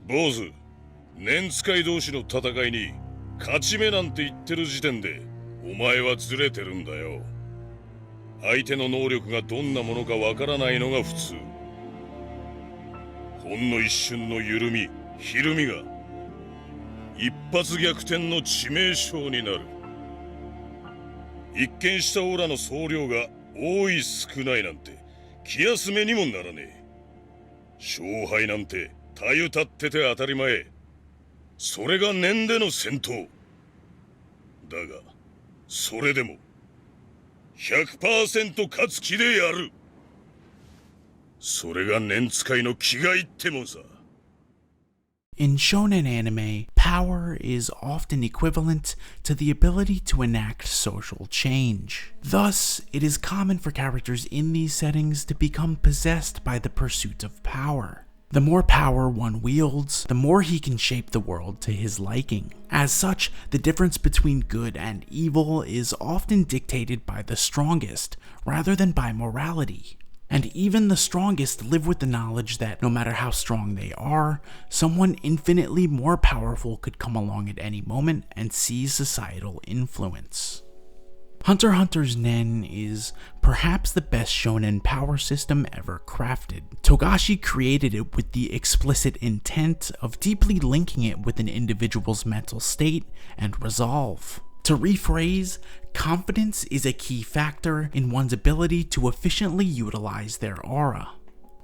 坊主、年使い同士の戦いに勝ち目なんて言ってる時点でお前はずれてるんだよ。相手の能力がどんなものかわからないのが普通。ほんの一瞬の緩み、ひるみが一発逆転の致命傷になる。一見したオーラの総量が多い少ないなんて気休めにもならねえ。勝敗なんてたゆたってて当たり前。それが念での戦闘だが、それでも 100% 勝つ気でやる。それが念使いの気概ってもんさ。In shonen anime, power is often equivalent to the ability to enact social change. Thus, it is common for characters in these settings to become possessed by the pursuit of power. The more power one wields, the more he can shape the world to his liking. As such, the difference between good and evil is often dictated by the strongest, rather than by morality. And even the strongest live with the knowledge that no matter how strong they are, someone infinitely more powerful could come along at any moment and seize societal influence. Hunter x Hunter's Nen is perhaps the best shonen power system ever crafted. Togashi created it with the explicit intent of deeply linking it with an individual's mental state and resolve. To rephrase, confidence is a key factor in one's ability to efficiently utilize their aura.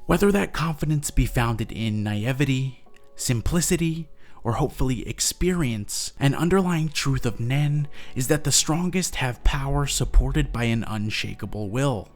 Whether that confidence be founded in naivety, simplicity, or hopefully experience, an underlying truth of Nen is that the strongest have power supported by an unshakable will.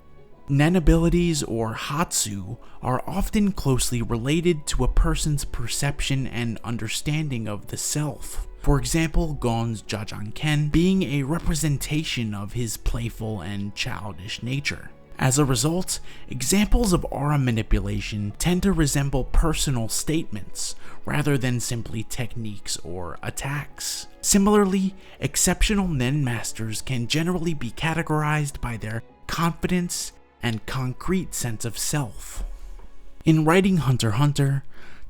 Nen abilities, or Hatsu, are often closely related to a person's perception and understanding of the self. For example, Gon's Jajanken being a representation of his playful and childish nature. As a result, examples of aura manipulation tend to resemble personal statements rather than simply techniques or attacks. Similarly, exceptional Nen masters can generally be categorized by their confidence and concrete sense of self. In writing Hunter x Hunter,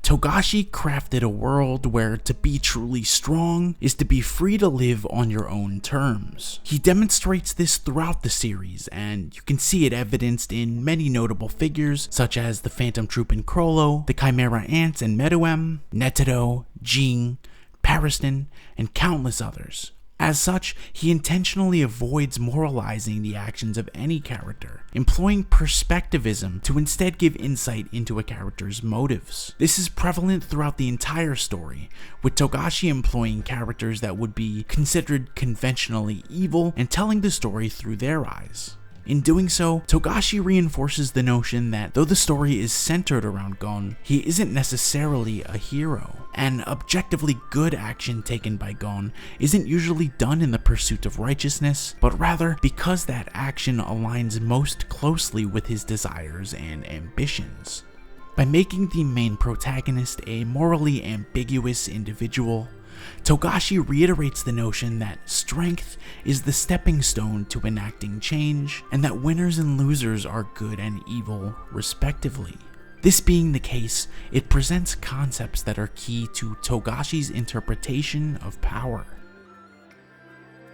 Togashi crafted a world where to be truly strong is to be free to live on your own terms. He demonstrates this throughout the series, and you can see it evidenced in many notable figures such as the Phantom Troop in Crollo, the Chimera Ants in Meruem, Netero, Jing, Pariston, and countless others. As such, he intentionally avoids moralizing the actions of any character, employing perspectivism to instead give insight into a character's motives. This is prevalent throughout the entire story, with Togashi employing characters that would be considered conventionally evil and telling the story through their eyes. In doing so, Togashi reinforces the notion that though the story is centered around Gon, he isn't necessarily a hero. An objectively good action taken by Gon isn't usually done in the pursuit of righteousness, but rather because that action aligns most closely with his desires and ambitions. By making the main protagonist a morally ambiguous individual, Togashi reiterates the notion that strength is the stepping stone to enacting change, and that winners and losers are good and evil, respectively. This being the case, it presents concepts that are key to Togashi's interpretation of power.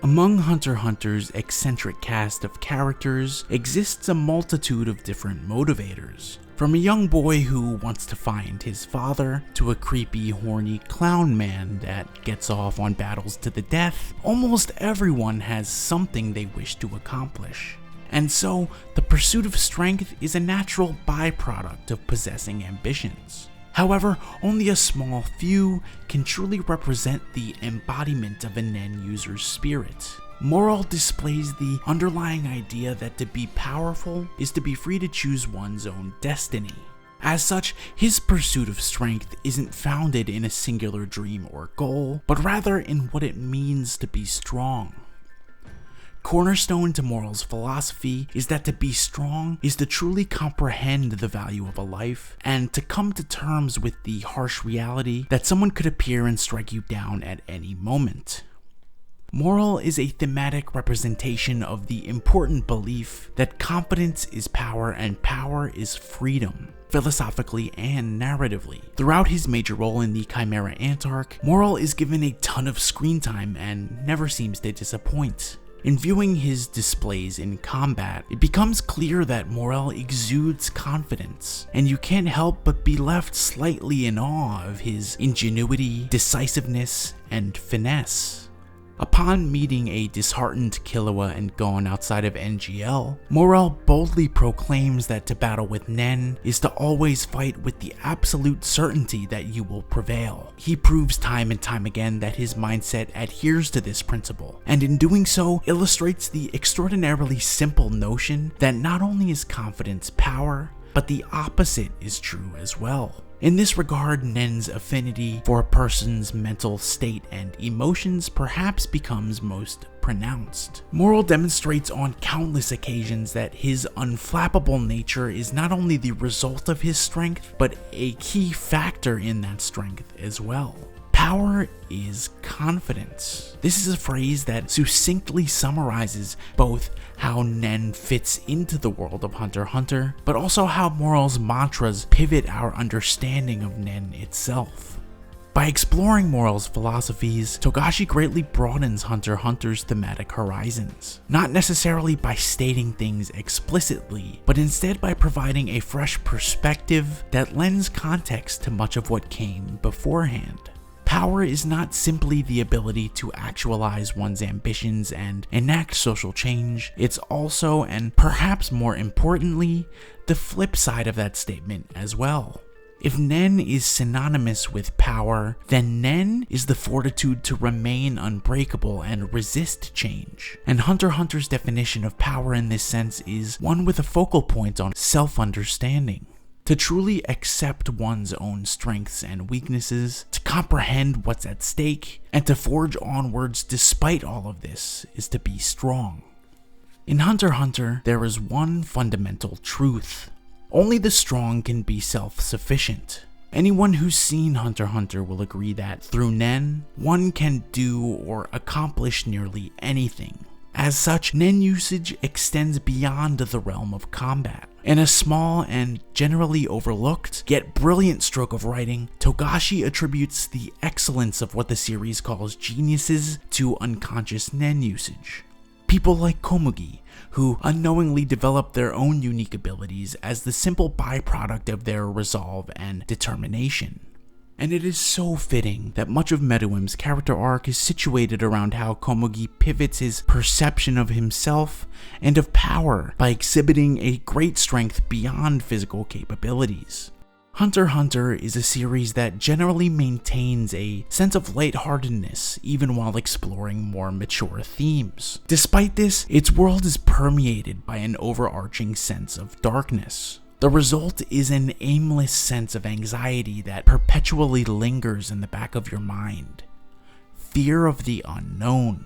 Among Hunter x Hunter's eccentric cast of characters exists a multitude of different motivators. From a young boy who wants to find his father, to a creepy, horny clown man that gets off on battles to the death, almost everyone has something they wish to accomplish. And so, the pursuit of strength is a natural byproduct of possessing ambitions. However, only a small few can truly represent the embodiment of a Nen user's spirit. Moral displays the underlying idea that to be powerful is to be free to choose one's own destiny. As such, his pursuit of strength isn't founded in a singular dream or goal, but rather in what it means to be strong. Cornerstone to Moral's philosophy is that to be strong is to truly comprehend the value of a life, and to come to terms with the harsh reality that someone could appear and strike you down at any moment. Moral is a thematic representation of the important belief that confidence is power and power is freedom, philosophically and narratively. Throughout his major role in the Chimera Ant arc, Moral is given a ton of screen time and never seems to disappoint. In viewing his displays in combat, it becomes clear that Moral exudes confidence, and you can't help but be left slightly in awe of his ingenuity, decisiveness, and finesse. Upon meeting a disheartened Killua and Gon outside of NGL, Moral boldly proclaims that to battle with Nen is to always fight with the absolute certainty that you will prevail. He proves time and time again that his mindset adheres to this principle, and in doing so illustrates the extraordinarily simple notion that not only is confidence power, but the opposite is true as well. In this regard, Nen's affinity for a person's mental state and emotions perhaps becomes most pronounced. Moral demonstrates on countless occasions that his unflappable nature is not only the result of his strength, but a key factor in that strength as well. Power is confidence. This is a phrase that succinctly summarizes both how Nen fits into the world of Hunter x Hunter, but also how Moral's mantras pivot our understanding of Nen itself. By exploring Moral's philosophies, Togashi greatly broadens Hunter x Hunter's thematic horizons, not necessarily by stating things explicitly, but instead by providing a fresh perspective that lends context to much of what came beforehand. Power is not simply the ability to actualize one's ambitions and enact social change, it's also, and perhaps more importantly, the flip side of that statement as well. If Nen is synonymous with power, then Nen is the fortitude to remain unbreakable and resist change. And Hunter x Hunter's definition of power in this sense is one with a focal point on self-understanding. To truly accept one's own strengths and weaknesses, to comprehend what's at stake, and to forge onwards despite all of this is to be strong. In Hunter x Hunter, there is one fundamental truth. Only the strong can be self-sufficient. Anyone who's seen Hunter x Hunter will agree that through Nen, one can do or accomplish nearly anything. As such, Nen usage extends beyond the realm of combat. In a small and generally overlooked, yet brilliant stroke of writing, Togashi attributes the excellence of what the series calls geniuses to unconscious Nen usage. People like Komugi, who unknowingly develop their own unique abilities as the simple byproduct of their resolve and determination. And it is so fitting that much of Meruem's character arc is situated around how Komugi pivots his perception of himself and of power by exhibiting a great strength beyond physical capabilities. Hunter x Hunter is a series that generally maintains a sense of lightheartedness even while exploring more mature themes. Despite this, its world is permeated by an overarching sense of darkness. The result is an aimless sense of anxiety that perpetually lingers in the back of your mind. Fear of the unknown.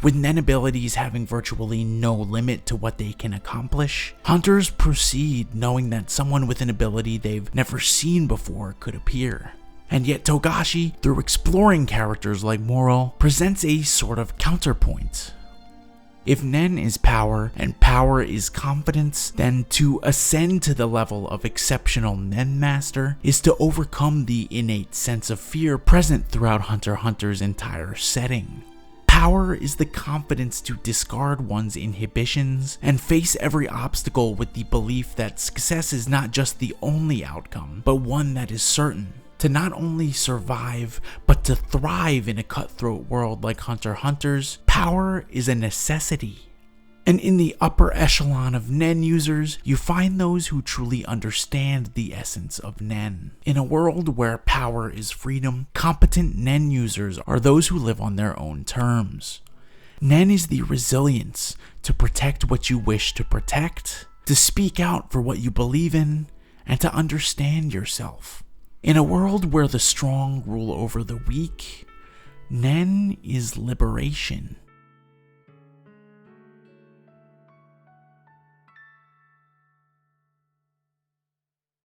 With Nen abilities having virtually no limit to what they can accomplish, hunters proceed knowing that someone with an ability they've never seen before could appear. And yet Togashi, through exploring characters like Moral, presents a sort of counterpoint. If Nen is power and power is confidence, then to ascend to the level of exceptional Nen Master is to overcome the innate sense of fear present throughout Hunter x Hunter's entire setting. Power is the confidence to discard one's inhibitions and face every obstacle with the belief that success is not just the only outcome, but one that is certain. To not only survive, but to thrive in a cutthroat world like Hunter x Hunter's, power is a necessity. And in the upper echelon of Nen users, you find those who truly understand the essence of Nen. In a world where power is freedom, competent Nen users are those who live on their own terms. Nen is the resilience to protect what you wish to protect, to speak out for what you believe in, and to understand yourself. In a world where the strong rule over the weak, Nen is liberation.